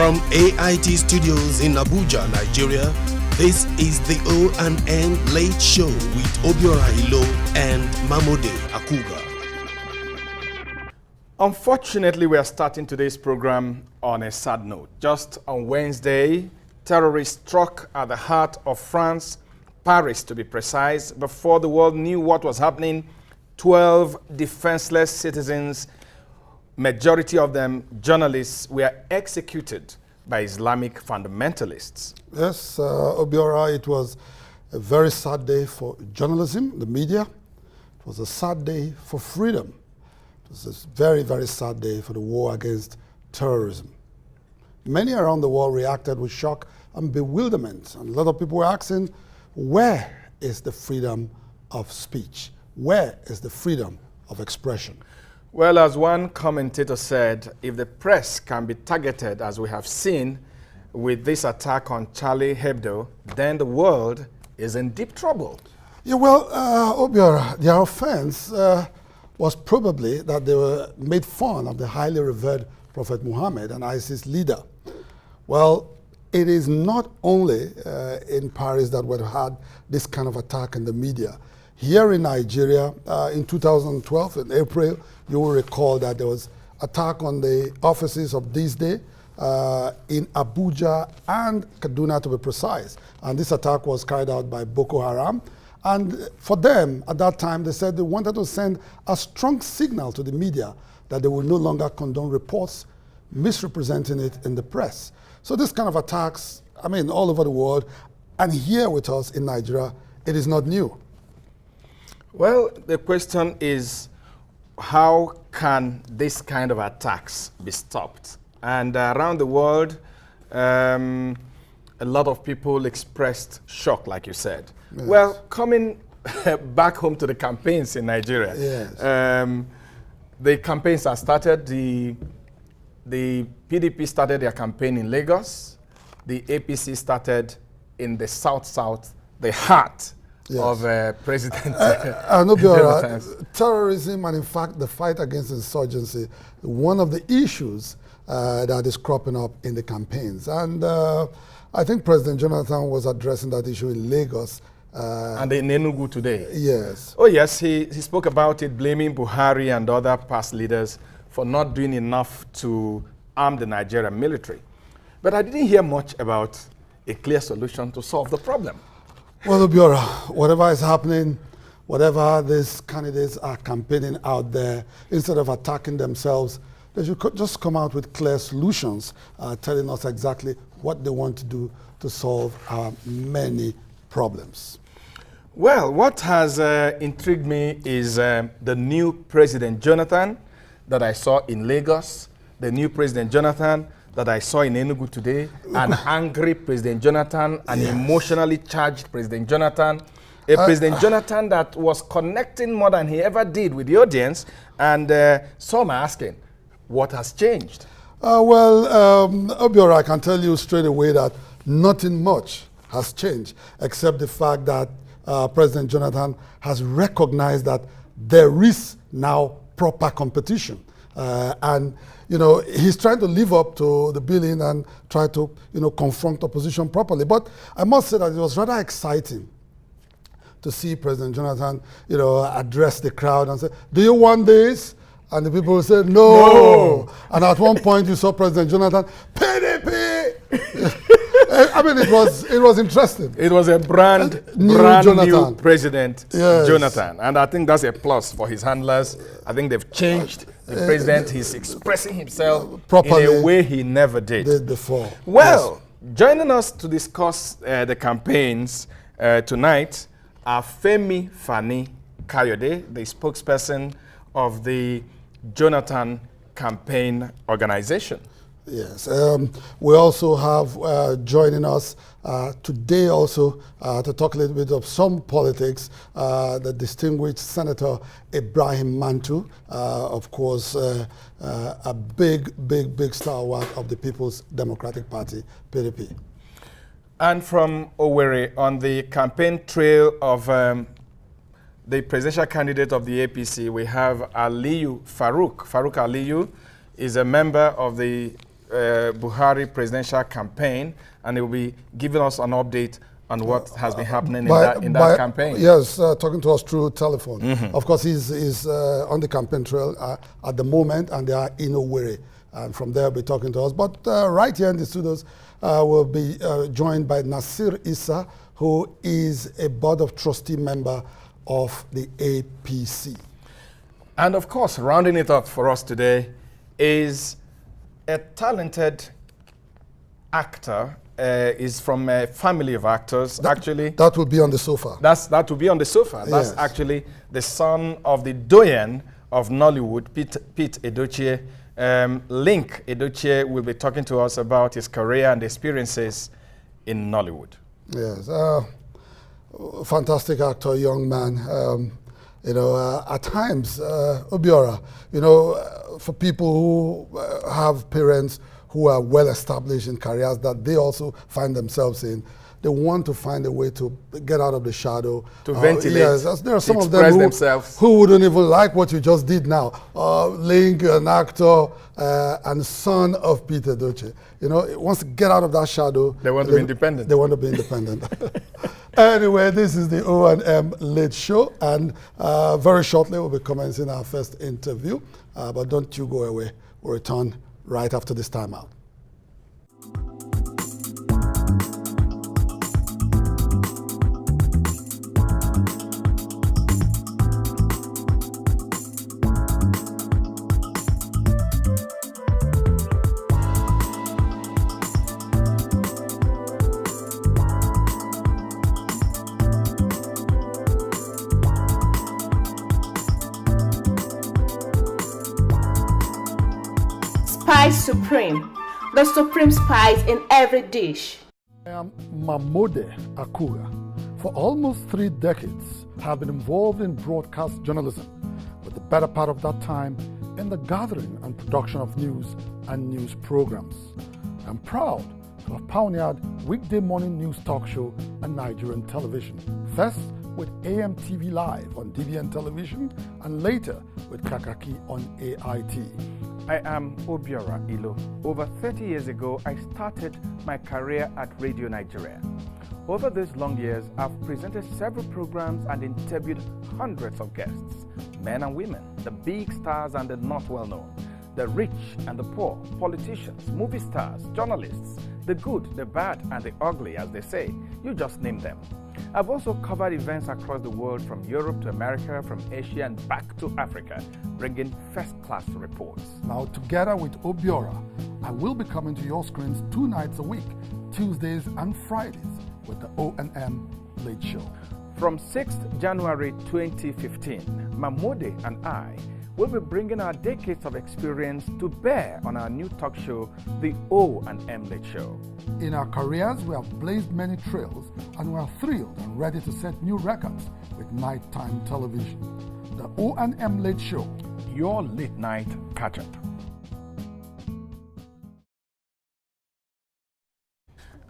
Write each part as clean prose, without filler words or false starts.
From AIT Studios in Abuja, Nigeria, this is the O&M Late Show with Obiora Hilo and Mamode Akuga. Unfortunately, we are starting today's program on a sad note. Just on Wednesday, terrorists struck at the heart of France, Paris to be precise. Before the world knew what was happening, 12 defenseless citizens, majority of them journalists, were executed by Islamic fundamentalists. Yes, Obiora, it was a very sad day for journalism, the media. It was a sad day for freedom. It was a very, very sad day for the war against terrorism. Many around the world reacted with shock and bewilderment. And a lot of people were asking, where is the freedom of speech? Where is the freedom of expression? Well, as one commentator said, if the press can be targeted, as we have seen with this attack on Charlie Hebdo, then the world is in deep trouble. Yeah, well, Obiora, their offense was probably that they were made fun of the highly revered Prophet Muhammad, an ISIS leader. Well, it is not only in Paris that we had this kind of attack in the media. Here in Nigeria, in 2012, in April, you will recall that there was attack on the offices of This Day in Abuja and Kaduna, to be precise. And this attack was carried out by Boko Haram. And for them, at that time, they said they wanted to send a strong signal to the media that they will no longer condone reports misrepresenting it in the press. So this kind of attacks, I mean, all over the world, and here with us in Nigeria, it is not new. Well, the question is, how can this kind of attacks be stopped? And around the world, a lot of people expressed shock, like you said. Yes. Well, coming back home to the campaigns in Nigeria, yes. The campaigns are started. The PDP started their campaign in Lagos. The APC started in the South, the heart, yes, of President terrorism and, in fact, the fight against insurgency, one of the issues that is cropping up in the campaigns. And I think President Jonathan was addressing that issue in Lagos. And in Enugu today. Yes. Oh, yes, he spoke about it, blaming Buhari and other past leaders for not doing enough to arm the Nigerian military. But I didn't hear much about a clear solution to solve the problem. Well, Obiora, whatever is happening, whatever these candidates are campaigning out there, instead of attacking themselves, they should just come out with clear solutions, telling us exactly what they want to do to solve our many problems. Well, what has intrigued me is the new President Jonathan that I saw in Lagos, the new President Jonathan that I saw in Enugu today, an angry President Jonathan, an emotionally charged President Jonathan, a President Jonathan that was connecting more than he ever did with the audience, and some are asking, what has changed? Obiora, I can tell you straight away that nothing much has changed, except the fact that President Jonathan has recognized that there is now proper competition. And, you know, he's trying to live up to the billing and try to, you know, confront opposition properly. But I must say that it was rather exciting to see President Jonathan, you know, address the crowd and say, "Do you want this?" And the people said, "No." And at one point you saw President Jonathan, "PDP!" I mean, it was interesting. It was a brand new President, yes, Jonathan. And I think that's a plus for his handlers. I think they've changed the president. He's expressing himself properly in a way he never did before. Well, yes, joining us to discuss the campaigns tonight are Femi, Fani, Kayode, the spokesperson of the Jonathan Campaign Organization. Yes, we also have joining us today also to talk a little bit of some politics, the distinguished Senator Ibrahim Mantu, of course, a big stalwart of the People's Democratic Party, PDP. And from Owerri, on the campaign trail of the presidential candidate of the APC, we have Aliyu Farouk. Farouk Aliyu is a member of the Buhari presidential campaign, and he will be giving us an update on what has been happening in that campaign. Yes, talking to us through telephone. Of course, he's on the campaign trail at the moment, and they are in Owerri. And from there, he'll be talking to us. But right here in the studios, we'll be joined by Nasir Issa, who is a Board of Trustee member of the APC. And of course, rounding it up for us today is a talented actor. Is from a family of actors, actually. That will be on the sofa. That will be on the sofa. That's Yes. actually the son of the doyen of Nollywood, Pete Edochie. Linc Edochie will be talking to us about his career and experiences in Nollywood. Yes, fantastic actor, young man. At times, Obiora, for people who have parents who are well established in careers that they also find themselves in, they want to find a way to get out of the shadow. To ventilate, yes, there are some to of them themselves. who wouldn't even like what you just did now. Linc, an actor and son of Peter Edochie. Wants to get out of that shadow. They want to be independent. They want to be independent. Anyway, this is the O&M Late Show, and very shortly we'll be commencing our first interview. But don't you go away. We'll return right after this timeout. Spice Supreme, the supreme spice in every dish. I am Mahmoud Akuga. For almost 3 decades, I have been involved in broadcast journalism, with the better part of that time in the gathering and production of news and news programs. I'm proud to have pioneered weekday morning news talk show on Nigerian television, first with AMTV Live on DBN television, and later with Kakaki on AIT. I am Obiora Ilo. Over 30 years ago, I started my career at Radio Nigeria. Over these long years, I've presented several programs and interviewed hundreds of guests, men and women, the big stars and the not well known, the rich and the poor, politicians, movie stars, journalists, the good, the bad, and the ugly, as they say. You just name them. I've also covered events across the world, from Europe to America, from Asia and back to Africa, bringing first-class reports. Now, together with Obiora, I will be coming to your screens 2 nights a week, Tuesdays and Fridays, with the O&M Late Show. From 6th January 2015, Mahmoud and I will be bringing our decades of experience to bear on our new talk show, the O&M Late Show. In our careers, we have blazed many trails, and we are thrilled and ready to set new records with nighttime television. The O&M Late Show, Your late night catch-up.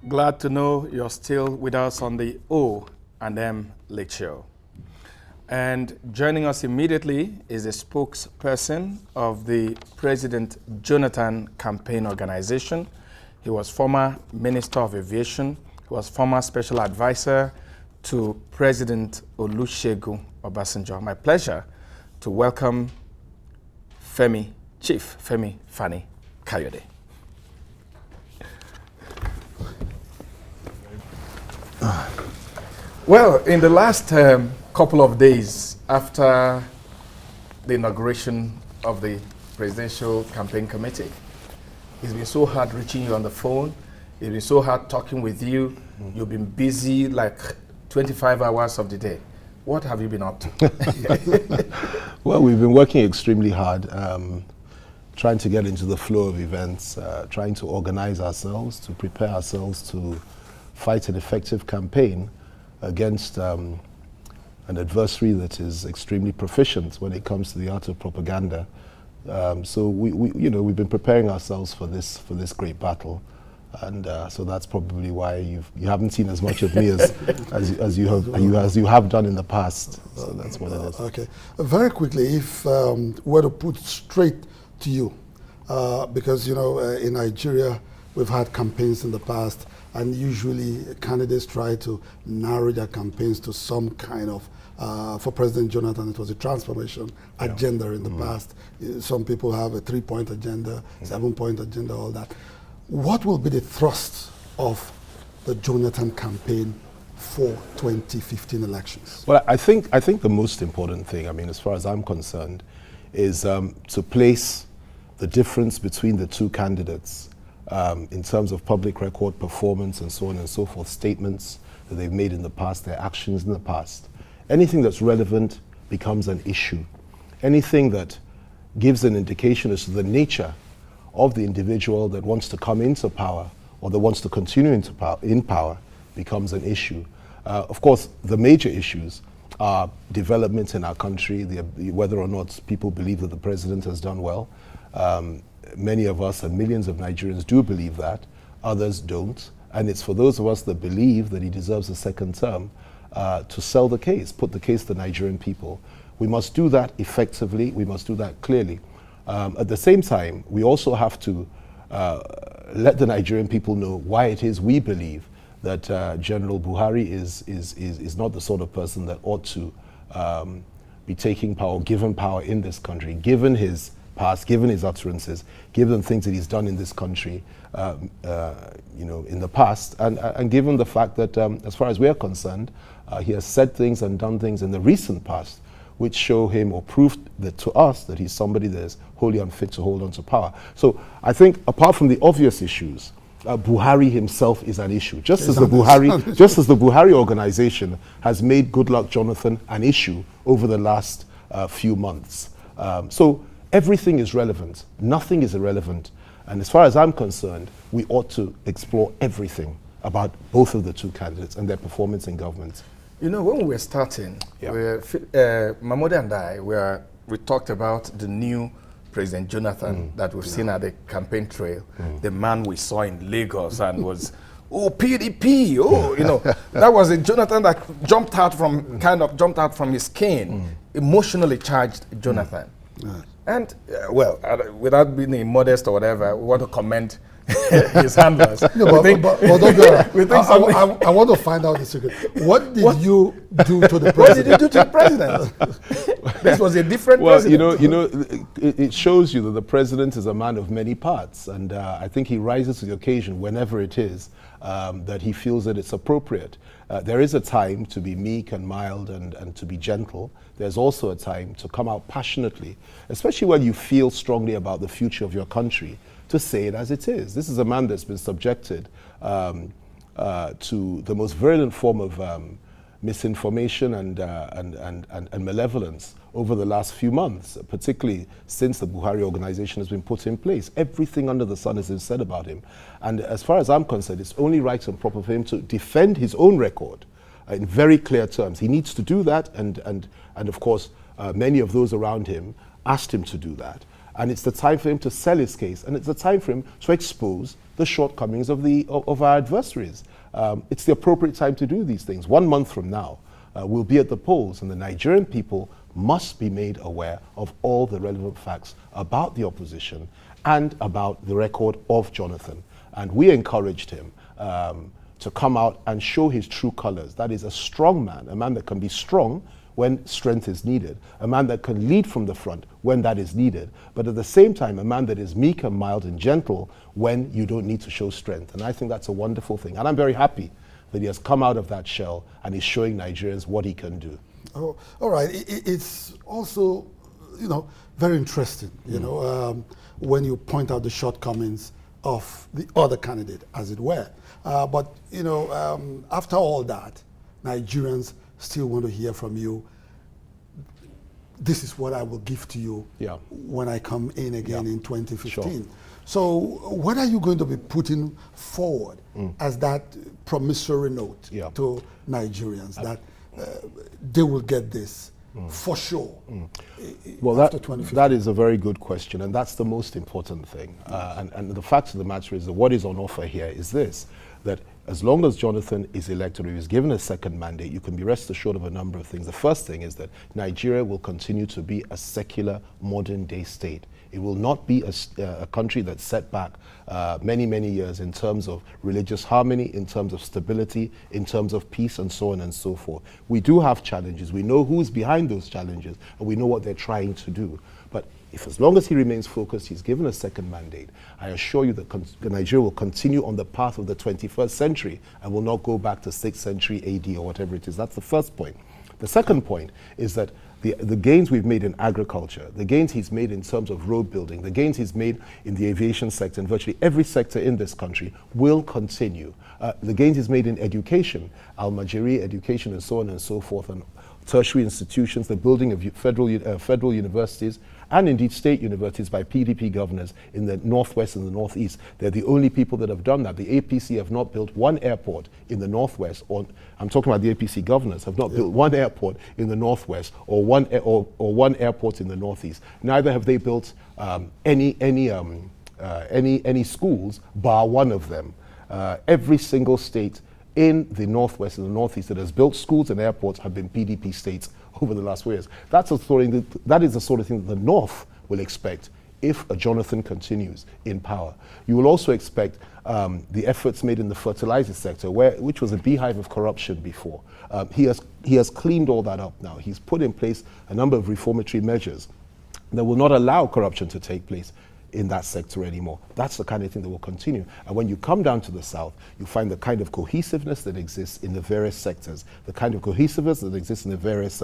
Glad to know you're still with us on the O&M Late Show. And joining us immediately is the spokesperson of the President Jonathan Campaign Organization. He was former Minister of Aviation. He was former Special Advisor to President Olusegun Obasanjo. My pleasure to welcome Femi, Chief Femi Fani Kayode. Well, in the last couple of days after the inauguration of the Presidential Campaign Committee, it's been so hard reaching you on the phone. It's been so hard talking with you. You've been busy like 25 hours of the day. What have you been up to? Well, we've been working extremely hard, trying to get into the flow of events, trying to organize ourselves, to prepare ourselves to fight an effective campaign against an adversary that is extremely proficient when it comes to the art of propaganda. So we've been preparing ourselves for this great battle, and so that's probably why you haven't seen as much of me as you have done in the past. So that's what it is. Okay, very quickly, if were to put straight to you, because, you know, in Nigeria, we've had campaigns in the past, and usually candidates try to narrow their campaigns to some kind of, for President Jonathan, it was a transformation agenda in the past. Some people have a 3-point agenda, 7-point agenda, all that. What will be the thrust of the Jonathan campaign for 2015 elections? Well, I think the most important thing, I mean, as far as I'm concerned, is to place the difference between the two candidates in terms of public record, performance, and so on and so forth, statements that they've made in the past, their actions in the past. Anything that's relevant becomes an issue. Anything that gives an indication as to the nature of the individual that wants to come into power or that wants to continue in power becomes an issue. Of course, the major issues are development in our country, whether or not people believe that the president has done well. Many of us and millions of Nigerians do believe that, others don't. And it's for those of us that believe that he deserves a second term to sell the case, put the case to the Nigerian people. We must do that effectively, we must do that clearly. At the same time, we also have to let the Nigerian people know why it is we believe that General Buhari is not the sort of person that ought to be taking power, given power in this country, given his past, given his utterances, given things that he's done in this country, you know, in the past, and given the fact that, as far as we are concerned, he has said things and done things in the recent past which show him or prove that to us that he's somebody that is wholly unfit to hold on to power. So I think, apart from the obvious issues, Buhari himself is an issue. Just as the Buhari organization has made Goodluck Jonathan an issue over the last few months. So everything is relevant. Nothing is irrelevant. And as far as I'm concerned, we ought to explore everything about both of the two candidates and their performance in government. You know, when we were starting, Mahmoud and I, we talked about the new President Jonathan that we've seen at the campaign trail, the man we saw in Lagos and was, oh, PDP, oh, you know, that was a Jonathan that jumped out from his skin, emotionally charged Jonathan. And, well, without being immodest or whatever, we want to commend his handlers. No, I want to find out the secret. What did you do to the president? What did you do to the president? This was a different president. You know, it shows you that the president is a man of many parts, and I think he rises to the occasion whenever it is that he feels that it's appropriate. There is a time to be meek and mild and to be gentle. There's also a time to come out passionately, especially when you feel strongly about the future of your country, to say it as it is. This is a man that's been subjected to the most virulent form of misinformation and malevolence over the last few months, particularly since the Buhari organization has been put in place. Everything under the sun has been said about him. And as far as I'm concerned, it's only right and proper for him to defend his own record in very clear terms. He needs to do that, and of course, many of those around him asked him to do that. And it's the time for him to sell his case, and it's the time for him to expose the shortcomings of our adversaries. It's the appropriate time to do these things. 1 month from now, we'll be at the polls, and the Nigerian people must be made aware of all the relevant facts about the opposition and about the record of Jonathan. And we encouraged him to come out and show his true colors. That is a strong man, a man that can be strong when strength is needed, a man that can lead from the front when that is needed, but at the same time, a man that is meek and mild and gentle when you don't need to show strength. And I think that's a wonderful thing. And I'm very happy that he has come out of that shell and is showing Nigerians what he can do. Oh, all right. It's also, you know, very interesting, you know, when you point out the shortcomings of the other candidate, as it were. But, you know, after all that, Nigerians still want to hear from you. This is what I will give to you when I come in again in 2015. Sure. So what are you going to be putting forward as that promissory note to Nigerians that they will get this for sure? Well, that is a very good question, and that's the most important thing. And the fact of the matter is that what is on offer here is this, that as long as Jonathan is elected or he is given a second mandate, you can be rest assured of a number of things. The first thing is that Nigeria will continue to be a secular, modern-day state. It will not be a country that's set back many, many years in terms of religious harmony, in terms of stability, in terms of peace, and so on and so forth. We do have challenges. We know who's behind those challenges, and we know what they're trying to do. But if as long as he remains focused, he's given a second mandate, I assure you that Nigeria will continue on the path of the 21st century and will not go back to 6th century AD or whatever it is. That's the first point. The second point is that the gains we've made in agriculture, the gains he's made in terms of road building, the gains he's made in the aviation sector, and virtually every sector in this country will continue. The gains he's made in education, Al-Majiri education and so on and so forth, and tertiary institutions, the building of federal universities, and indeed state universities by PDP governors in the northwest and the northeast. They're the only people that have done that. The APC have not built one airport in the northwest, or I'm talking about the APC governors, have not built one airport in the northwest or one airport in the northeast. Neither have they built any schools, bar one of them. Every single state in the northwest and the northeast that has built schools and airports have been PDP states over the last 4 years. That is the sort of thing that the North will expect if a Jonathan continues in power. You will also expect the efforts made in the fertilizer sector, which was a beehive of corruption before. He has cleaned all that up now. He's put in place a number of reformatory measures that will not allow corruption to take place in that sector anymore. That's the kind of thing that will continue. And when you come down to the south, you find the kind of cohesiveness that exists in the various sectors, the kind of cohesiveness that exists in the various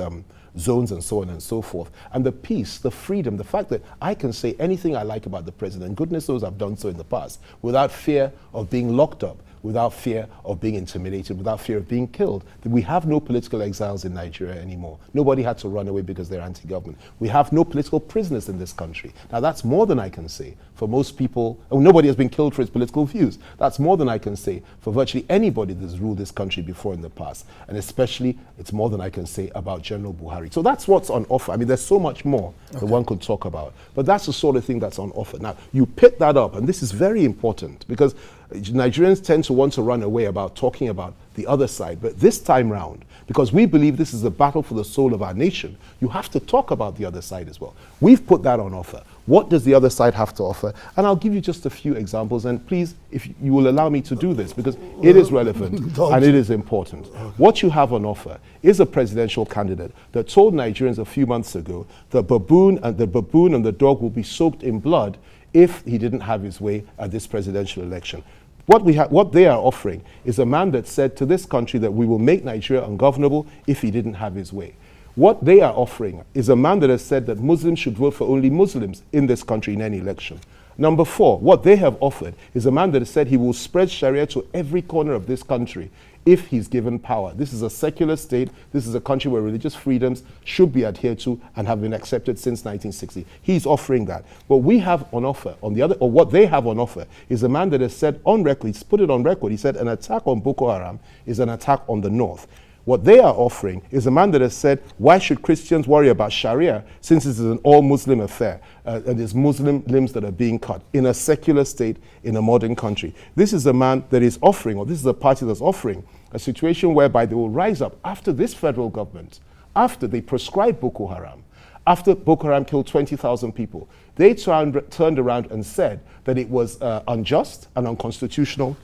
zones and so on and so forth. And the peace, the freedom, the fact that I can say anything I like about the president, goodness knows I've done so in the past, without fear of being locked up, without fear of being intimidated, without fear of being killed. We have no political exiles in Nigeria anymore. Nobody had to run away because they're anti-government. We have no political prisoners in this country. Now that's more than I can say for most people. Nobody has been killed for his political views. That's more than I can say for virtually anybody that's ruled this country before in the past. And especially, it's more than I can say about General Buhari. So that's what's on offer. I mean, there's so much more that one could talk about. But that's the sort of thing that's on offer. Now, you pick that up, and this is very important because Nigerians tend to want to run away about talking about the other side. But this time round, because we believe this is a battle for the soul of our nation, you have to talk about the other side as well. We've put that on offer. What does the other side have to offer? And I'll give you just a few examples, and please, if you will allow me to do this, because it is relevant and it is important. What you have on offer is a presidential candidate that told Nigerians a few months ago that the baboon and the dog will be soaked in blood if he didn't have his way at this presidential election. What they are offering is a man that said to this country that we will make Nigeria ungovernable if he didn't have his way. What they are offering is a man that has said that Muslims should vote for only Muslims in this country in any election. Number 4, what they have offered is a man that has said he will spread Sharia to every corner of this country if he's given power. This is a secular state. This is a country where religious freedoms should be adhered to and have been accepted since 1960. He's offering that. What we have on offer, what they have on offer, is a man that has said on record, he's put it on record, he said an attack on Boko Haram is an attack on the North. What they are offering is a man that has said, why should Christians worry about Sharia since this is an all-Muslim affair and there's Muslim limbs that are being cut in a secular state in a modern country. This is a man that is offering, or this is a party that's offering, a situation whereby they will rise up after this federal government, after they proscribed Boko Haram, after Boko Haram killed 20,000 people. They turned around and said that it was unjust and unconstitutional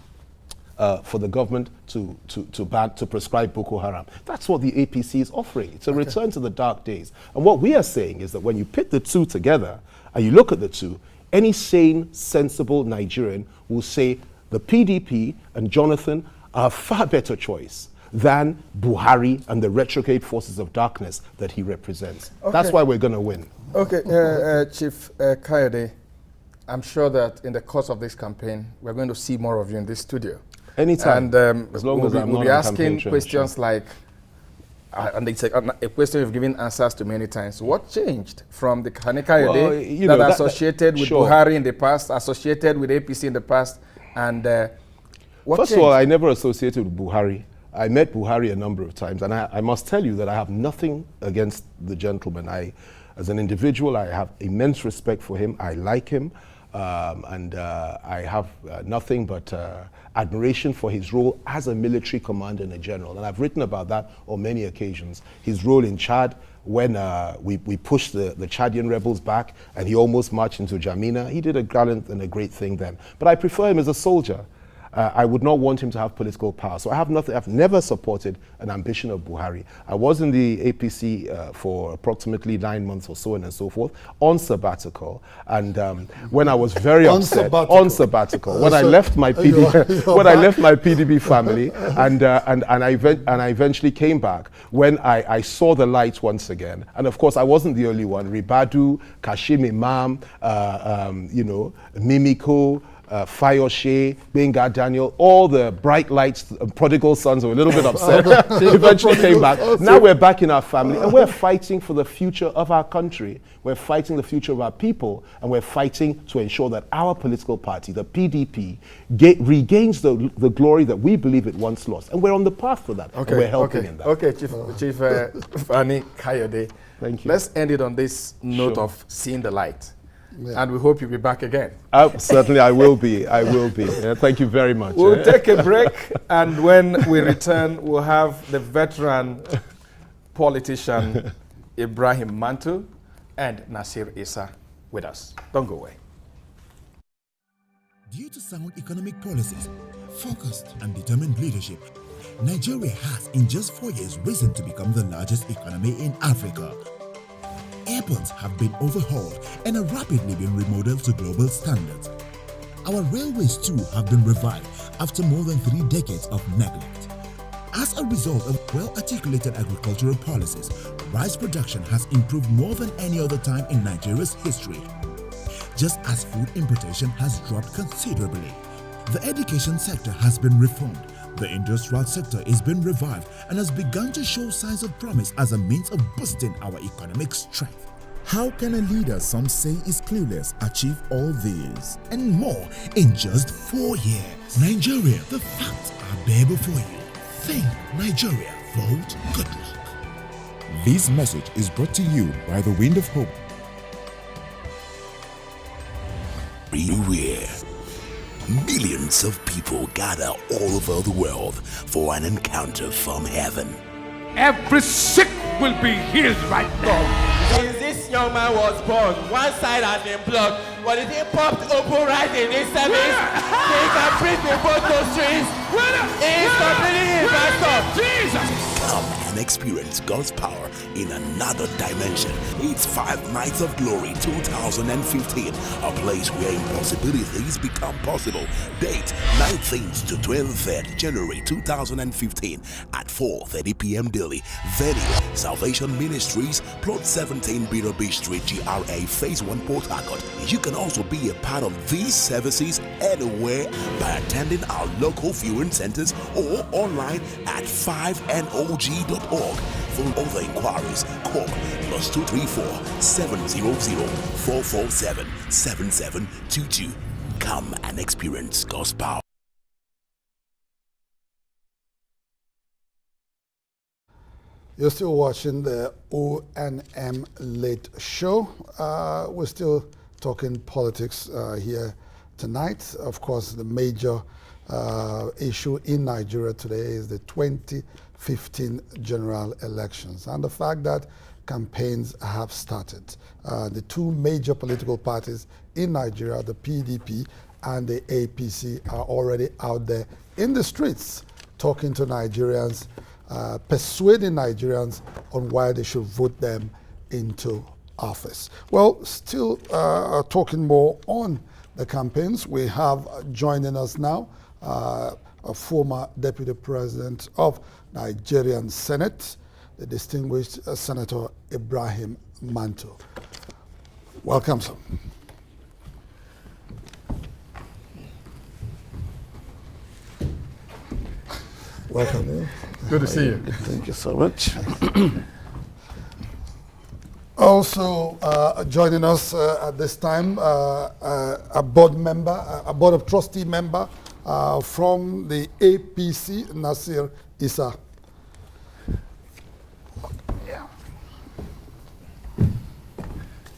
for the government to prescribe Boko Haram. That's what the APC is offering. It's a return to the dark days. And what we are saying is that when you put the two together and you look at the two, any sane, sensible Nigerian will say the PDP and Jonathan are a far better choice than Buhari and the retrograde forces of darkness that he represents. That's why we're going to win. Okay, Chief Kayode, I'm sure that in the course of this campaign, we're going to see more of you in this studio. Anytime, and as long as I'm we'll not be on asking campaign trail, questions like, and it's a question you've given answers to many times. What changed from the Kayode that associated with Buhari in the past, associated with APC in the past, and what First changed? of all, I never associated with Buhari. I met Buhari a number of times, and I must tell you that I have nothing against the gentleman. As an individual, I have immense respect for him. I like him. And I have nothing but admiration for his role as a military commander and a general. And I've written about that on many occasions. His role in Chad, when we pushed the Chadian rebels back and he almost marched into Jamina, he did a gallant and a great thing then. But I prefer him as a soldier. I would not want him to have political power. So I've never supported an ambition of Buhari. I was in the APC for approximately 9 months or so on and so forth, on sabbatical. And when I was very upset, on sabbatical, when I left my PDP family, and I eventually came back, when I saw the light once again. And of course, I wasn't the only one. Ribadu, Kashim Imam, Mimiko, Fayoshe, Benga Daniel, all the bright lights, prodigal sons were a little bit upset. They eventually came back. Now we're back in our family and we're fighting for the future of our country. We're fighting the future of our people, and we're fighting to ensure that our political party, the PDP, regains the glory that we believe it once lost. And we're on the path for that. Okay, and we're helping in that. Okay, Chief Fani, Kayode. Thank you. Let's end it on this note of seeing the light. Yeah. And we hope you'll be back again. Certainly, I will be. I will be. Thank you very much. We'll take a break, and when we return, we'll have the veteran politician Ibrahim Mantu and Nasir Issa with us. Don't go away. Due to sound economic policies, focused and determined leadership, Nigeria has in just 4 years risen to become the largest economy in Africa. Airports have been overhauled and are rapidly being remodeled to global standards. Our railways too have been revived after more than 3 decades of neglect. As a result of well-articulated agricultural policies, rice production has improved more than any other time in Nigeria's history. Just as food importation has dropped considerably, the education sector has been reformed. The industrial sector is being revived and has begun to show signs of promise as a means of boosting our economic strength. How can a leader some say is clueless achieve all this and more in just 4 years? Nigeria, the facts are there before you. Think Nigeria, vote good luck. This message is brought to you by the Wind of Hope. Beware. Millions of people gather all over the world for an encounter from heaven. Every sick will be healed right now. Since this young man was born, one side has been blocked, but it popped open right in his service. So he can breathe in both nostrils. It's completely invested. Jesus! Come and experience God's power in another dimension. It's 5 Nights of Glory 2015, a place where impossibilities become possible. Date 19th to 23rd January 2015 at 4:30 p.m. daily. Venue Salvation Ministries, Plot 17 B Street, GRA, Phase 1, Port Harcourt. You can also be a part of these services anywhere by attending our local viewing centers or online at 5nog.org. For other inquiries, call +234 700 447 7722. Come and experience God's power. You're still watching the ONM Late Show. We're still talking politics here tonight. Of course, the major issue in Nigeria today is the 2015 general elections and the fact that campaigns have started. The 2 major political parties in Nigeria, the PDP and the APC, are already out there in the streets talking to Nigerians, persuading Nigerians on why they should vote them into office. Well, still talking more on the campaigns, we have joining us now a former Deputy President of Nigerian Senate, the distinguished Senator Ibrahim Mantu. Welcome, sir. Welcome. Good to see you. Thank you so much. Also joining us at this time, a board member, a board of trustee member from the APC, Nasir Issa. Yeah.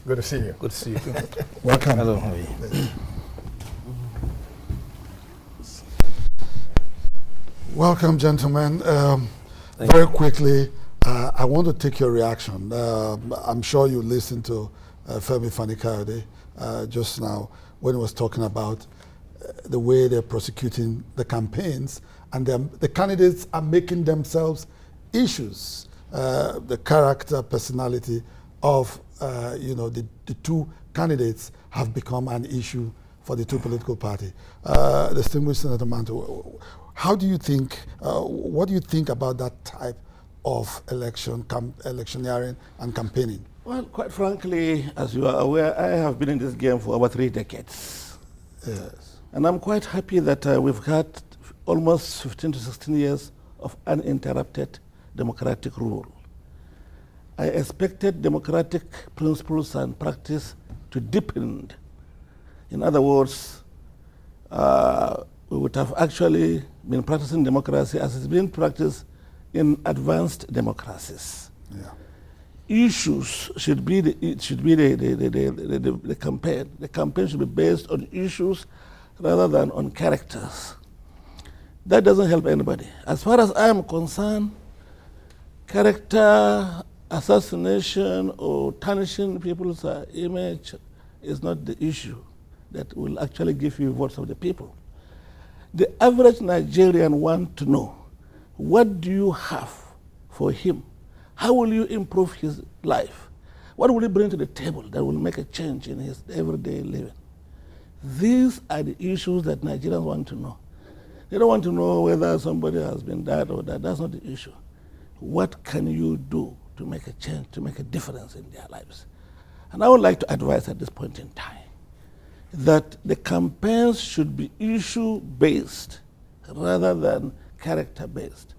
Good to see you. Good to see you too. Welcome. Hello, how are you? Welcome, gentlemen. Very quickly, I want to take your reaction. I'm sure you listened to Femi Kayode just now when he was talking about the way they're prosecuting the campaigns, and the candidates are making themselves issues. The character, personality of the two candidates have become an issue for the two political parties. Distinguished Senator Mantu, how do you think, what do you think about that type of electioneering and campaigning? Well, quite frankly, as you are aware, I have been in this game for over 3 decades. Yes. And I'm quite happy that we've had almost 15 to 16 years of uninterrupted democratic rule. I expected democratic principles and practice to deepen. In other words, we would have actually been practicing democracy as it's been practiced in advanced democracies. Yeah. Issues should be the campaign. The campaign should be based on issues rather than on characters. That doesn't help anybody. As far as I am concerned, character assassination or tarnishing people's image is not the issue that will actually give you votes of the people. The average Nigerian wants to know, what do you have for him? How will you improve his life? What will he bring to the table that will make a change in his everyday living? These are the issues that Nigerians want to know. They don't want to know whether somebody has been dead or that. That's not the issue. What can you do to make a change, to make a difference in their lives? And I would like to advise at this point in time that the campaigns should be issue-based rather than character-based,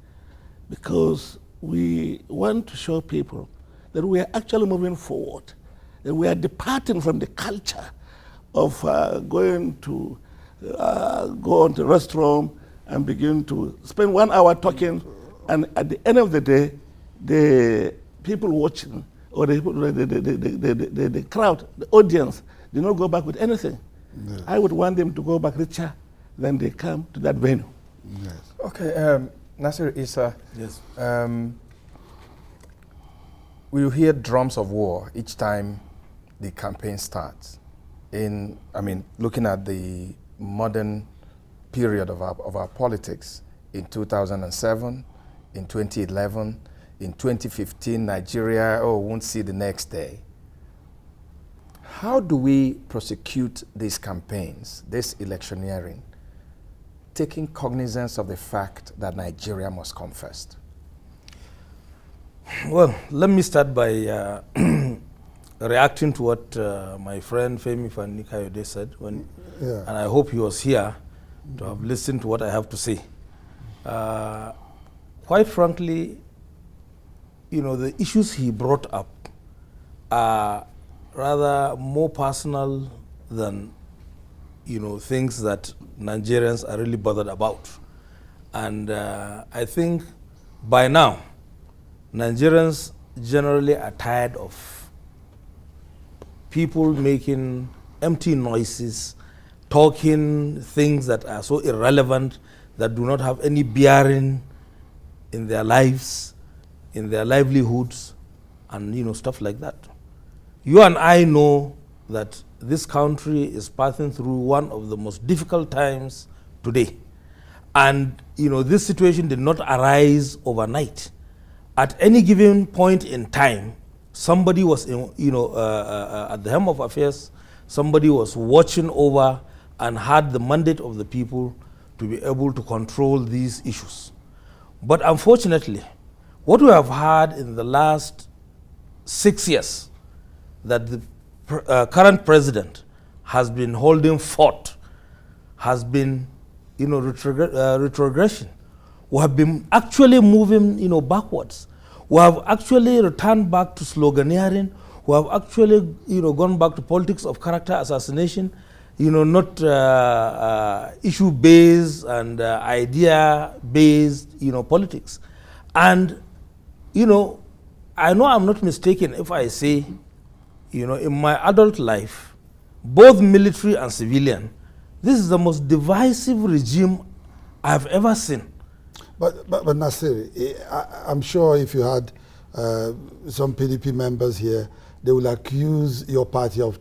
because we want to show people that we are actually moving forward, that we are departing from the culture of going to go on the restroom and begin to spend 1 hour talking, and at the end of the day, the people watching or the crowd, the audience, they don't go back with anything. Yes. I would want them to go back richer than they come to that venue. Yes. Okay, Nasir Issa. Yes. We hear drums of war each time the campaign starts. Looking at the modern period of our politics, in 2007, in 2011, in 2015, Nigeria won't see the next day. How do we prosecute these campaigns, this electioneering, taking cognizance of the fact that Nigeria must come first? Well, let me start by reacting to what my friend Femi Kayode said, and I hope he was here to have listened to what I have to say. Quite frankly, the issues he brought up are rather more personal than things that Nigerians are really bothered about. And I think by now, Nigerians generally are tired of people making empty noises, talking things that are so irrelevant, that do not have any bearing in their lives, in their livelihoods, and stuff like that. You and I know that this country is passing through one of the most difficult times today. And this situation did not arise overnight. At any given point in time, somebody was at the helm of affairs, somebody was watching over and had the mandate of the people to be able to control these issues. But unfortunately, what we have had in the last 6 years, that the current president has been holding forth, has been retrogression. We have been actually moving backwards. We have actually returned back to sloganeering. We have actually gone back to politics of character assassination, not issue-based and idea-based politics. And I know I'm not mistaken if I say in my adult life, both military and civilian, this is the most divisive regime I've ever seen. But Nasir, I'm sure if you had some PDP members here, they will accuse your party of,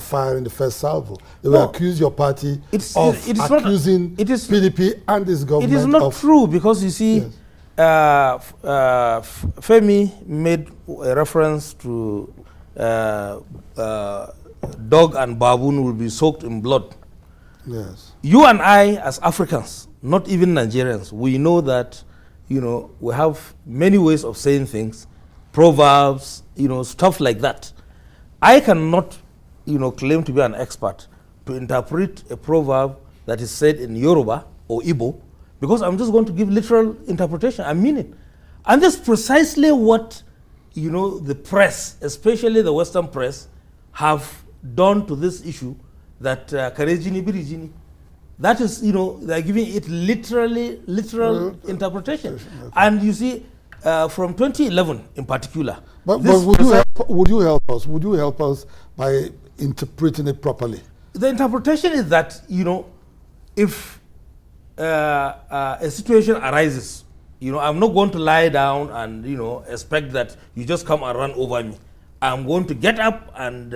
firing the first salvo. They will accuse your party of accusing PDP and this government. It is not true, because you see, yes. Femi made a reference to dog and baboon will be soaked in blood. Yes. You and I, as Africans, not even Nigerians, we know that, we have many ways of saying things, proverbs, stuff like that. I cannot, claim to be an expert to interpret a proverb that is said in Yoruba or Igbo, because I'm just going to give literal interpretation and meaning. And that's precisely what, the press, especially the Western press, have done to this issue, that Karejini Birijini. That is, they're giving it literal interpretation. Okay. And you see, from 2011 in particular. But would you help us? Would you help us by interpreting it properly? The interpretation is that, if a situation arises, I'm not going to lie down and, expect that you just come and run over me. I'm going to get up and,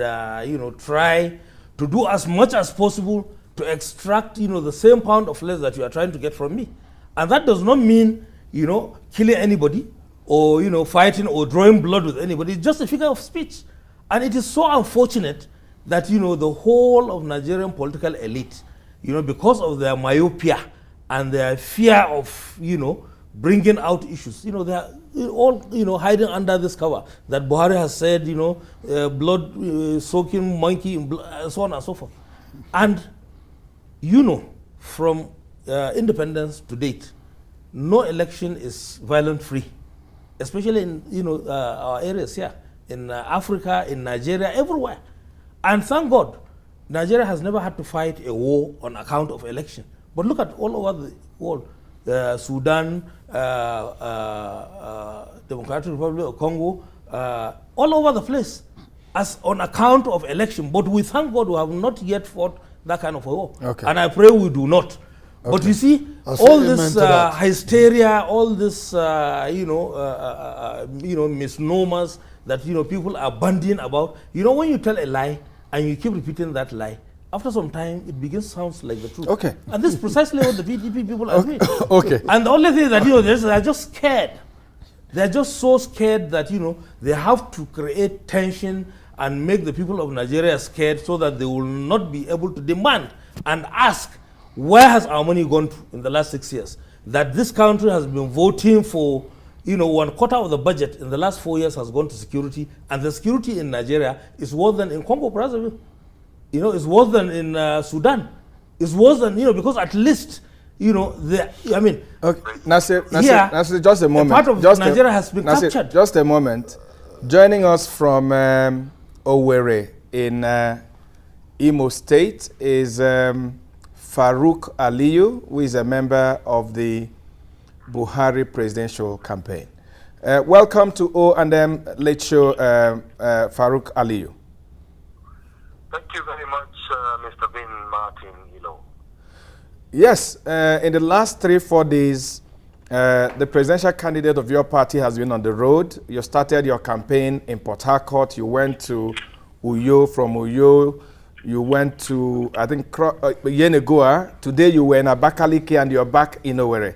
try to do as much as possible to extract, the same pound of flesh that you are trying to get from me. And that does not mean, killing anybody or, fighting or drawing blood with anybody. It's just a figure of speech. And it is so unfortunate that, the whole of Nigerian political elite, because of their myopia and their fear of, bringing out issues, they are all, hiding under this cover that Buhari has said, blood soaking monkey, and so on and so forth. And, from independence to date, no election is violent-free, especially in, our areas here, in Africa, in Nigeria, everywhere. And thank God, Nigeria has never had to fight a war on account of election. But look at all over the world, Sudan, Democratic Republic of Congo, all over the place, as on account of election. But we thank God we have not yet fought that kind of a war. Okay. And I pray we do not. Okay. But you see, all this hysteria, all this, misnomers that, people are bandying about. When you tell a lie and you keep repeating that lie, after some time, it begins to sound like the truth. Okay. And this is precisely what the PDP people are doing. Okay. And the only thing that, they're just scared. They're just so scared that, they have to create tension and make the people of Nigeria scared so that they will not be able to demand and ask, where has our money gone to in the last 6 years? That this country has been voting for, 1/4 of the budget in the last 4 years has gone to security, and the security in Nigeria is worse than in Congo Brazzaville. It's worse than in Sudan. It's worse than, because at least, okay. Nasir, just a moment. Part of Nigeria has been captured. Just a moment. Joining us from Owerri in Imo State is Farouk Aliyu, who is a member of the Buhari presidential campaign. Welcome to O&M Late Show, Farouk Aliyu. Thank you very much, Mr. Bin Martin. Yes, in the last 3-4 days, the presidential candidate of your party has been on the road. You started your campaign in Port Harcourt. You went to Uyo. From Uyo, you went to, I think, Yenegoa. Today you were in Abakaliki and you're back in Owerri.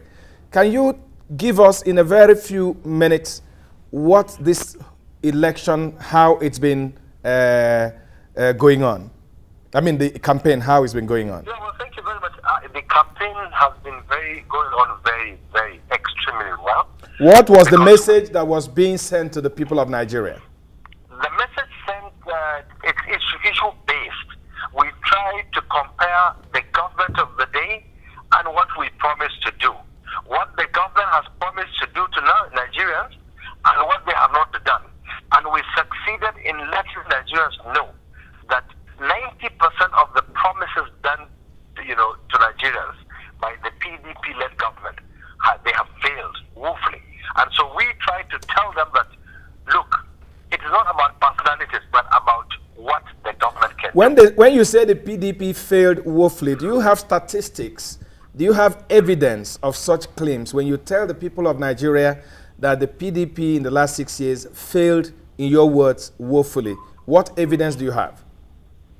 Can you give us, in a very few minutes, what this election, how it's been going on? I mean, the campaign, how it's been going on? Yeah, well, thank you very much. The campaign has been going on very, very extremely well. What was the message that was being sent to the people of Nigeria? The message sent, it's issue-based. We try to compare the government of the day and what we promised to do. What the government has promised to do to Nigerians and what they have not done. And we succeeded in letting Nigerians know that 90% of the promises done, to Nigerians by the PDP-led government, they have failed woefully. And so we try to tell them that, look, it is not about personalities, but about what the government can do. When you say the PDP failed woefully, do you have statistics Do you have evidence of such claims when you tell the people of Nigeria that the PDP in the last 6 years failed, in your words, woefully? What evidence do you have?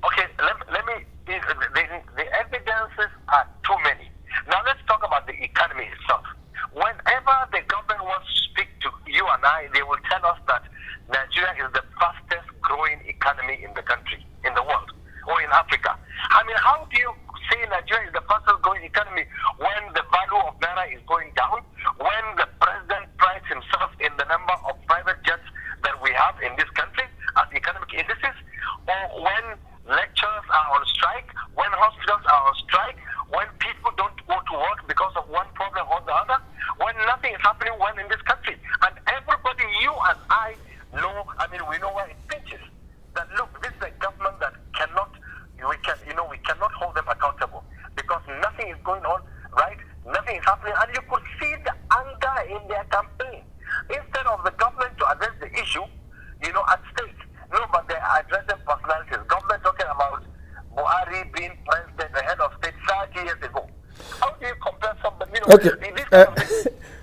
Okay, let me, the evidences are too many. Now let's talk about the economy itself. Whenever the government wants to speak to you and I, they will tell us that Nigeria is the fastest growing economy in the country, in the world, or in Africa. I mean, how do you say Nigeria is the fastest growing economy when the value of Naira is going down, when the president prides himself in the number of private jets that we have in this country as economic indices, or when lecturers are on strike, when hospitals are on strike, when people don't go to work because of one problem or the other, when nothing is happening well in this country. And everybody, you and I know, I mean, we know where it pinches. That look, this is a government that we cannot hold them accountable because nothing is going on, right? Nothing is happening, and you could see the anger in their campaign. Instead of the government to address the issue, at stake, no, but they are addressing personalities. Government talking about Buhari being president, the head of state 30 years ago. How do you compare somebody? Okay.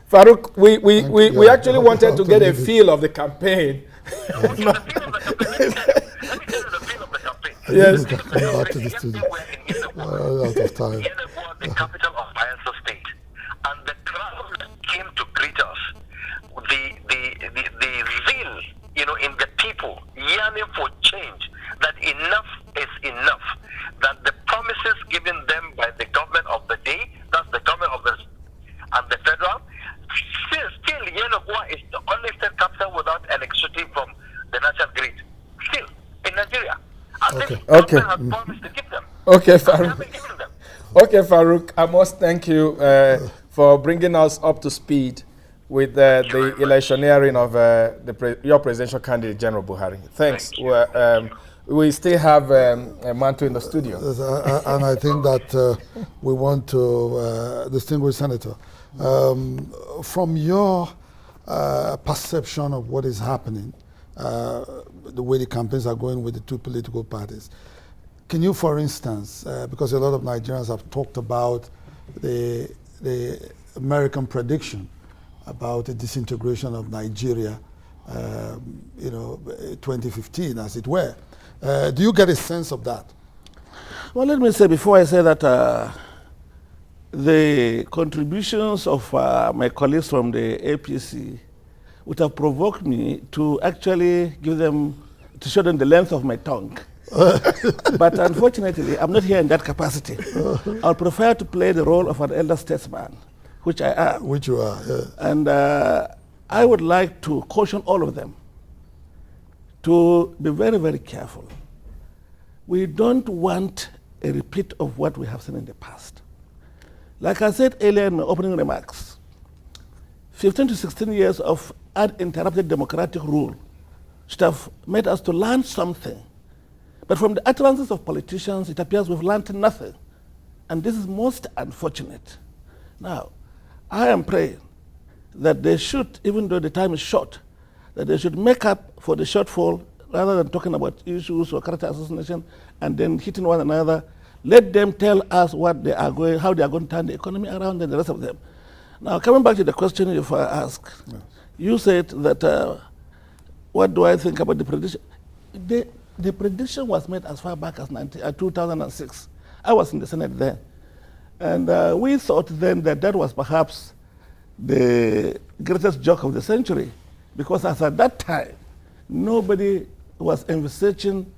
Farouk, we actually wanted to get a feel of the campaign. Let me tell you the feel of the campaign. Yes. Come back to the studio. Out of time. The capital of Bayelsa State, and the crowd that came to greet us, the zeal, in the people yearning for change, that enough is enough, that the promises given them by the government of the day, that's the government of the and the federal, still Yenogua is the only state capital without electricity from the national grid. Still in Nigeria. And this government has promised to give them. Okay, Farouk. Okay, Farouk, I must thank you for bringing us up to speed with the electioneering of your presidential candidate, General Buhari. Thanks. We still have Mantu in the studio. And I think that we want to, distinguished Senator, from your perception of what is happening, the way the campaigns are going with the two political parties, can you, for instance, because a lot of Nigerians have talked about the American prediction about the disintegration of Nigeria, 2015, as it were. Do you get a sense of that? Well, let me say, before I say that, the contributions of my colleagues from the APC would have provoked me to actually to show them the length of my tongue. But unfortunately, I'm not here in that capacity. I'll prefer to play the role of an elder statesman, which I am. Which you are, yeah. And I would like to caution all of them to be very, very careful. We don't want a repeat of what we have seen in the past. Like I said earlier in my opening remarks, 15 to 16 years of uninterrupted democratic rule should have made us to learn something. But from the utterances of politicians, it appears we've learned nothing. And this is most unfortunate. Now, I am praying that they should, even though the time is short, that they should make up for the shortfall rather than talking about issues or character assassination and then hitting one another. Let them tell us what they are how they are going to turn the economy around and the rest of them. Now, coming back to the question you've asked, yes. You said that, what do I think about the prediction? The prediction was made as far back as 2006. I was in the Senate then. And we thought then that that was perhaps the greatest joke of the century, because as at that time, nobody was envisaging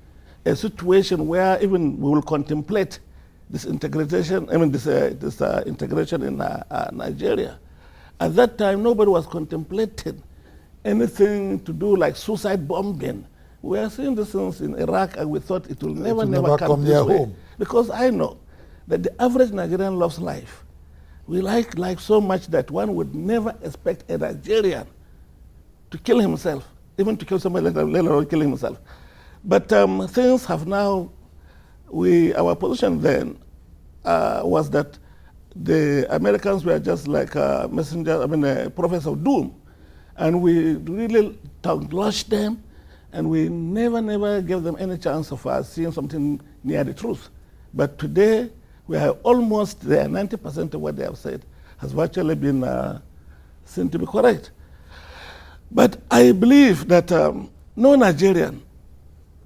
a situation where even we will contemplate this integration, integration in Nigeria. At that time, nobody was contemplating anything to do like suicide bombing. We are seeing these things in Iraq, and we thought it will never come this way. Home. Because I know that the average Nigerian loves life. We like life so much that one would never expect a Nigerian to kill himself, even to kill somebody later on killing himself. But things have now, our position then was that the Americans were just like prophets of doom. And we really tongue-lashed them, and we never gave them any chance of seeing something near the truth. But today, We are almost there. 90% of what they have said has virtually been seen to be correct. But I believe that no Nigerian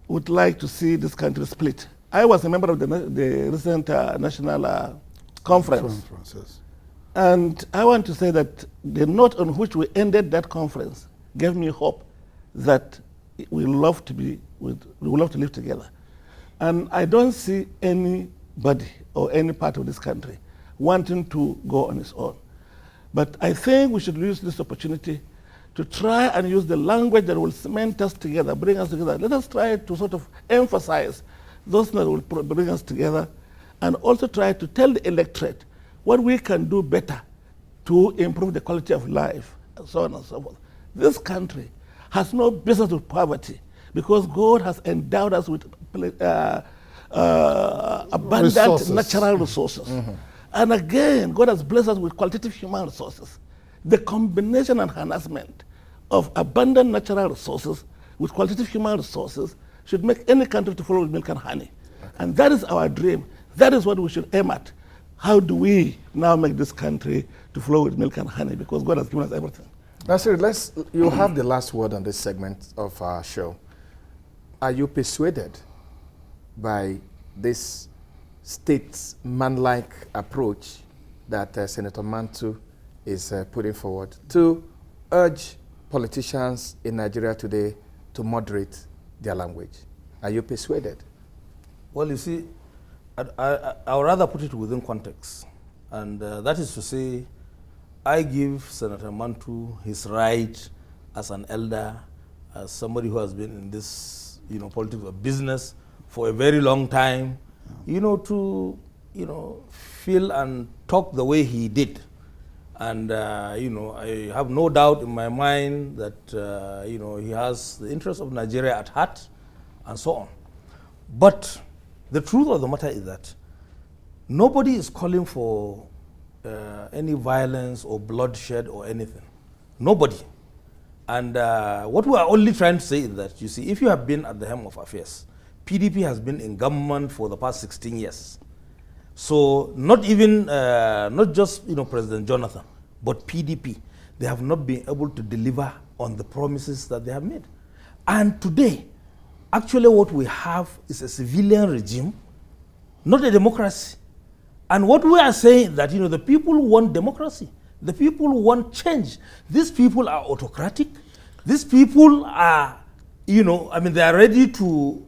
would like to see this country split. I was a member of the recent national conference. And I want to say that the note on which we ended that conference gave me hope that we love to live together. And I don't see anybody or any part of this country wanting to go on its own. But I think we should use this opportunity to try and use the language that will cement us together, bring us together. Let us try to sort of emphasize those that will bring us together, and also try to tell the electorate what we can do better to improve the quality of life, and so on and so forth. This country has no business with poverty because God has endowed us with abundant natural resources. And again, God has blessed us with qualitative human resources. The combination and harnessment of abundant natural resources with qualitative human resources should make any country to follow with milk and honey. And that is our dream. That is what we should aim at. How do we now make this country to flow with milk and honey? Because God has given us everything. Nasir, you have the last word on this segment of our show. Are you persuaded by this statesman-like approach that Senator Mantu is putting forward to urge politicians in Nigeria today to moderate their language? Are you persuaded? Well, you see, I would rather put it within context. And that is to say, I give Senator Mantu his right as an elder, as somebody who has been in this, politics of business for a very long time, to, feel and talk the way he did. And, I have no doubt in my mind that, he has the interests of Nigeria at heart and so on. But the truth of the matter is that nobody is calling for any violence or bloodshed or anything. Nobody. And what we are only trying to say is that, you see, if you have been at the helm of affairs, PDP has been in government for the past 16 years. So not just President Jonathan, but PDP, they have not been able to deliver on the promises that they have made. And today, actually what we have is a civilian regime, not a democracy. And what we are saying is that the people want democracy. The people want change. These people are autocratic. These people are, they are ready to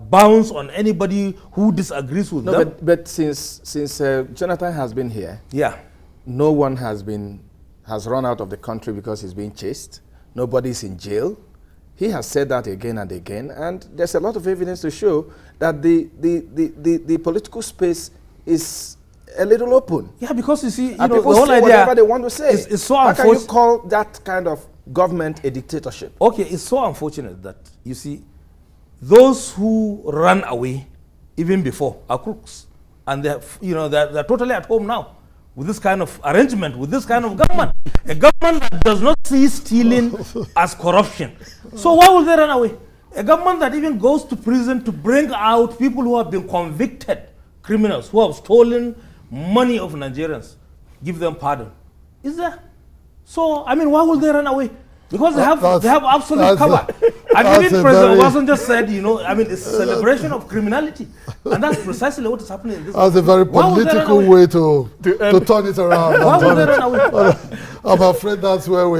bounce on anybody who disagrees with them. But since Jonathan has been here, no one has run out of the country because he's being chased. Nobody's in jail. He has said that again and again, and there's a lot of evidence to show that the political space is a little open. Yeah, because you see, the whole idea, whatever they want to say. It's so How can you call that kind of government a dictatorship? Okay, it's so unfortunate that, you see, those who ran away even before are crooks, and they're totally at home now with this kind of arrangement, with this kind of government. A government that does not see stealing as corruption. So why will they run away? A government that even goes to prison to bring out people who have been convicted criminals, who have stolen money of Nigerians, give them pardon. Is there? So, why will they run away? Because they have absolute cover. And even President Obasanjo said, it's a celebration of criminality. And that's precisely what is happening in this country. That's a very political way to turn it around. Why would they run away? I'm afraid that's where we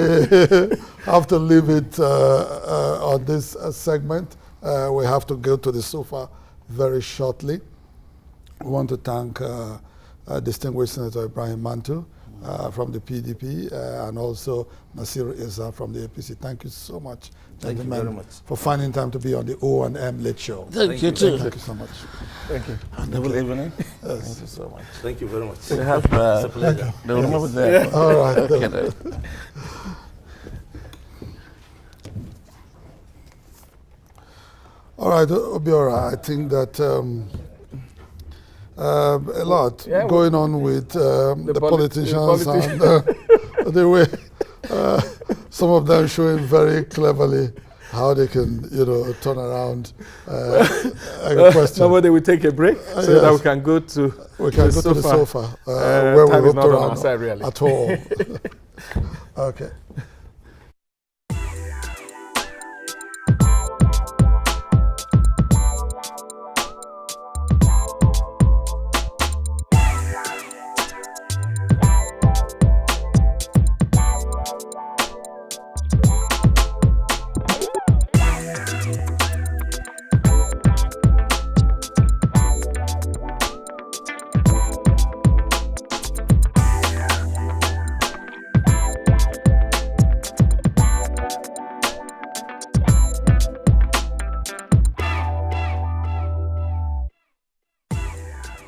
have to leave it on this segment. We have to go to the sofa very shortly. We want to thank distinguished Senator Ibrahim Mantu from the PDP and also Nasir from the APC. Thank you so much, Thank you very much for finding time to be on the O&M Late Show. Thank you too. Thank you so much. Thank you. Double evening. Yes. Thank you so much. Thank you very much. We have it's a pleasure. They will remember that. All right. Okay. All right, Obiora, I think that a lot going on with the politicians and the way some of them showing very cleverly how they can, turn around a question. Somebody will take a break so that we can go to the sofa where we roped around side, really. at all. Okay.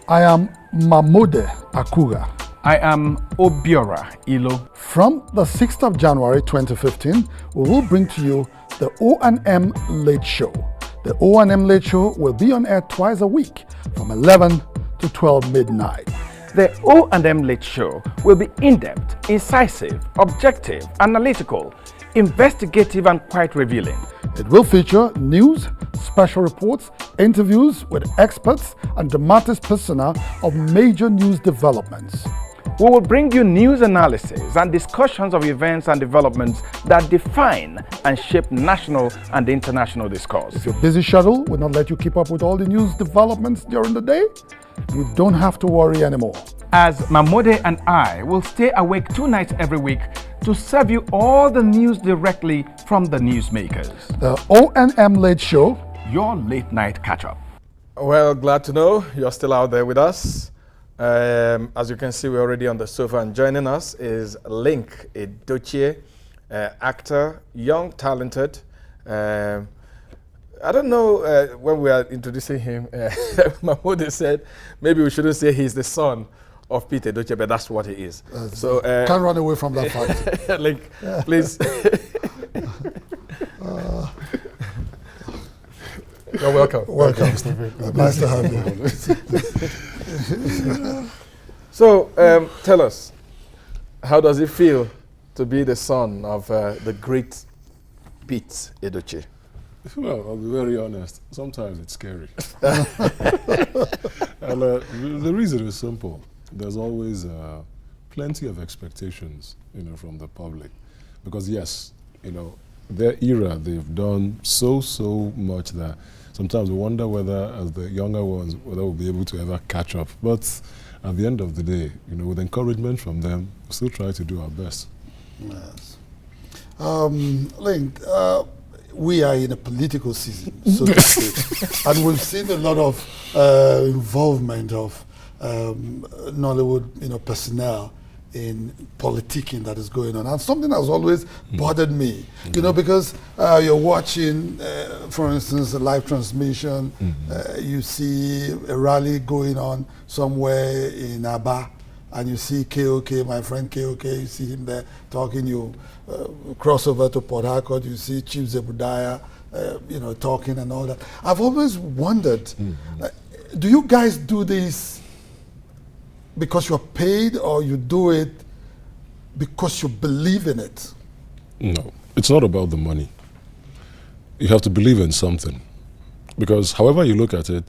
I am Mahmoud Akuga. I am Obiora Ilo. From the 6th of January 2015, we will bring to you the O&M Late Show. The O&M Late Show will be on air twice a week from 11 to 12 midnight. The O&M Late Show will be in-depth, incisive, objective, analytical, investigative, and quite revealing. It will feature news, special reports, interviews with experts and dramatic persona of major news developments. We will bring you news analysis and discussions of events and developments that define and shape national and international discourse. If your busy schedule will not let you keep up with all the news developments during the day, you don't have to worry anymore. As Mamode and I will stay awake 2 nights every week to serve you all the news directly from the newsmakers. The O&M Late Show, your late night catch-up. Well, glad to know you're still out there with us. As you can see, we're already on the sofa, and joining us is Linc, Edochie, actor, young, talented. I don't know, when we are introducing him, Mahmoud said maybe we shouldn't say he's the son of Peter Edochie, but that's what he is. So can't run away from that fact. Linc, please. You're welcome. Welcome. Nice to have you. So tell us, how does it feel to be the son of the great Pete Edochie? Well, I'll be very honest. Sometimes it's scary. And the reason is simple. There's always plenty of expectations, from the public, because yes, their era, they've done so much that sometimes we wonder whether, as the younger ones, whether we'll be able to ever catch up. But at the end of the day, with encouragement from them, we still try to do our best. Yes. Linc, we are in a political season, so to speak, and we've seen a lot of involvement of Nollywood, personnel in politicking that is going on, and something that has always bothered me, because you're watching, for instance, a live transmission, you see a rally going on somewhere in Aba, and you see KOK, my friend KOK, you see him there talking, you cross over to Port Harcourt, you see Chief Zebudaya, talking and all that. I've always wondered, do you guys do this because you're paid, or you do it because you believe in it? No, it's not about the money. You have to believe in something. Because however you look at it,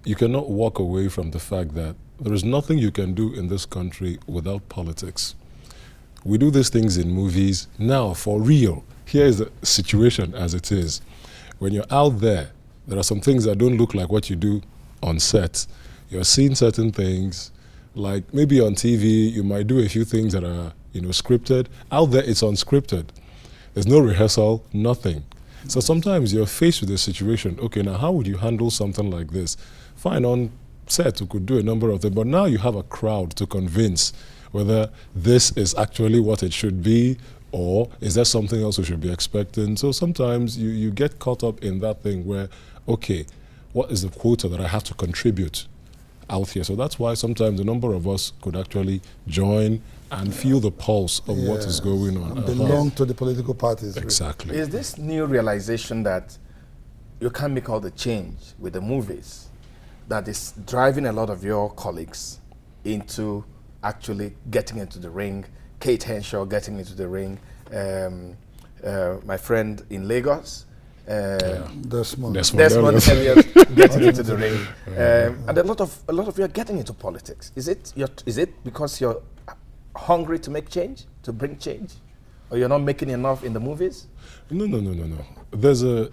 you cannot walk away from the fact that there is nothing you can do in this country without politics. We do these things in movies. Now, for real, here is the situation as it is. When you're out there, there are some things that don't look like what you do on set. You're seeing certain things, like maybe on TV, you might do a few things that are, scripted. Out there, it's unscripted. There's no rehearsal, nothing. So sometimes you're faced with a situation, okay, now how would you handle something like this? Fine, on set, you could do a number of things, but now you have a crowd to convince whether this is actually what it should be, or is there something else we should be expecting? So sometimes you get caught up in that thing where, okay, what is the quota that I have to contribute out here? So that's why sometimes a number of us could actually join and feel the pulse of what is going on. And belong to the political parties. Exactly. Is this new realization that you can't make all the change with the movies that is driving a lot of your colleagues into actually getting into the ring? Kate Henshaw getting into the ring, my friend in Lagos, Desmond Elliott getting into the ring, and a lot of you are getting into politics. Is it because you're hungry to make change, to bring change, or you're not making enough in the movies? No. There's a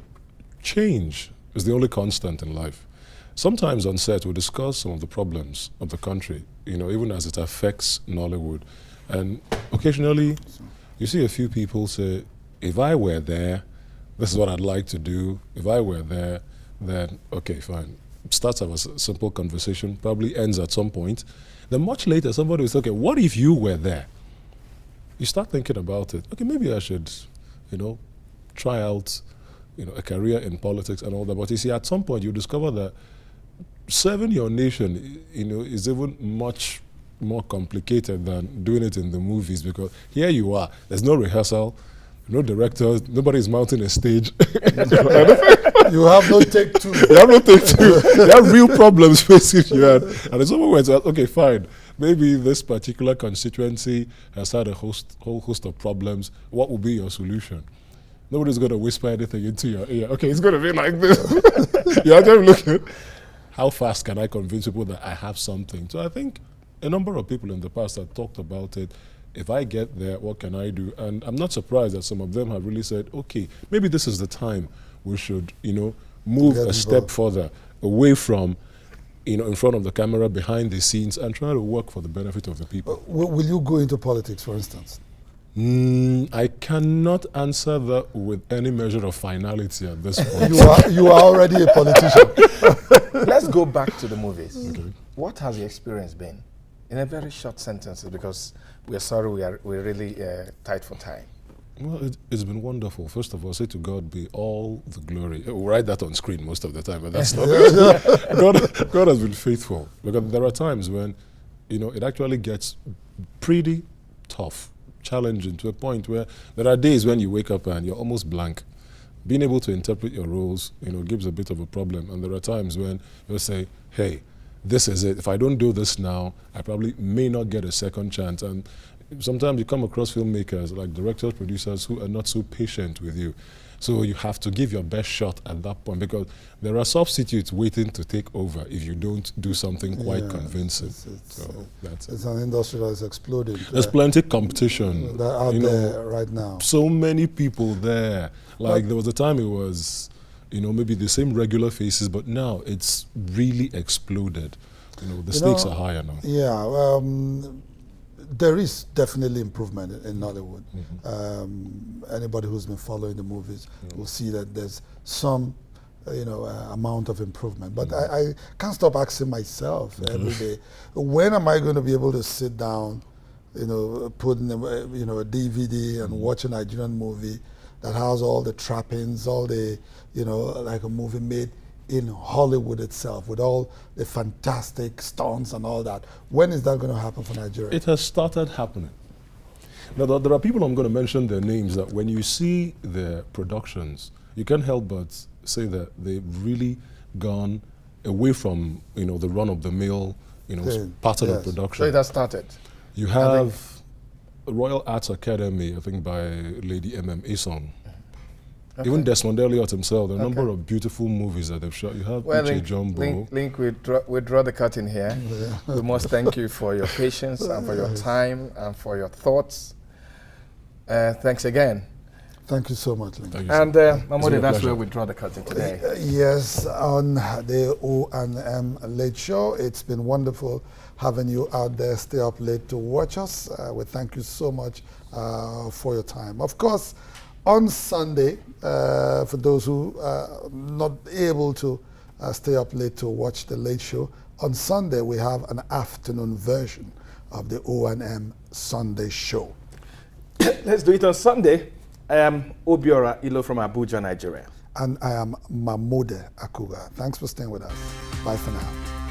change is the only constant in life. Sometimes on set we discuss some of the problems of the country, even as it affects Nollywood, and occasionally you see a few people say, if I were there, this is what I'd like to do. If I were there, then okay, fine. Starts as a simple conversation, probably ends at some point. Then much later, somebody will say, okay, what if you were there? You start thinking about it. Okay, maybe I should, try out, a career in politics and all that. But you see, at some point, you discover that serving your nation, is even much more complicated than doing it in the movies, because here you are, there's no rehearsal, no directors, nobody's mounting a stage. You have no take two. You have no take two. You have real problems facing you. And it's over where okay, fine. Maybe this particular constituency has had a whole host of problems. What will be your solution? Nobody's going to whisper anything into your ear. Okay, it's going to be like this. You have to look at how fast can I convince people that I have something. So I think a number of people in the past have talked about it. If I get there, what can I do? And I'm not surprised that some of them have really said, okay, maybe this is the time we should, move a step further away from, in front of the camera, behind the scenes, and try to work for the benefit of the people. Will you go into politics, for instance? I cannot answer that with any measure of finality at this point. You are already a politician. Let's go back to the movies. Okay. What has the experience been? In a very short sentence, because we're sorry we're really tight for time. Well, it's been wonderful. First of all, say to God be all the glory. We'll write that on screen most of the time, but that's not God has been faithful. Because there are times when, it actually gets pretty tough, challenging, to a point where there are days when you wake up and you're almost blank. Being able to interpret your roles, gives a bit of a problem. And there are times when you'll say, hey, this is it. If I don't do this now, I probably may not get a second chance. And sometimes you come across filmmakers, like directors, producers, who are not so patient with you. So you have to give your best shot at that point, because there are substitutes waiting to take over if you don't do something quite convincing. It's an industry that is exploding. There's plenty of competition out there right now. So many people there. Like there was a time it was, maybe the same regular faces, but now it's really exploded. The stakes are higher now. Yeah, there is definitely improvement in Nollywood. Anybody who's been following the movies will see that there's some, amount of improvement. But I can't stop asking myself every day, when am I going to be able to sit down, put in a DVD and watch a Nigerian movie that has all the trappings, all the, like a movie made in Hollywood itself, with all the fantastic stunts and all that. When is that going to happen for Nigeria? It has started happening. Now, there are people, I'm going to mention their names, that when you see their productions, you can't help but say that they've really gone away from, the run-of-the-mill, pattern of production. So it has started. You have Royal Arts Academy, I think, by Lady M.M. Esong. Okay. Even Desmond Elliott himself, the number of beautiful movies that they've shot. You have Linc, Jumbo. Linc, we draw the curtain here. We must thank you for your patience and for your time and for your thoughts. Thanks again. Thank you so much, Linc. And Mamode, that's where we draw the curtain today. Yes, on the O&M Late Show. It's been wonderful having you out there. Stay up late to watch us. We thank you so much for your time. Of course, on Sunday, for those who are not able to stay up late to watch the Late Show, on Sunday we have an afternoon version of the O&M Sunday Show. Let's do it on Sunday. I am Obiora Ilo from Abuja, Nigeria. And I am Mamode Akuga. Thanks for staying with us. Bye for now.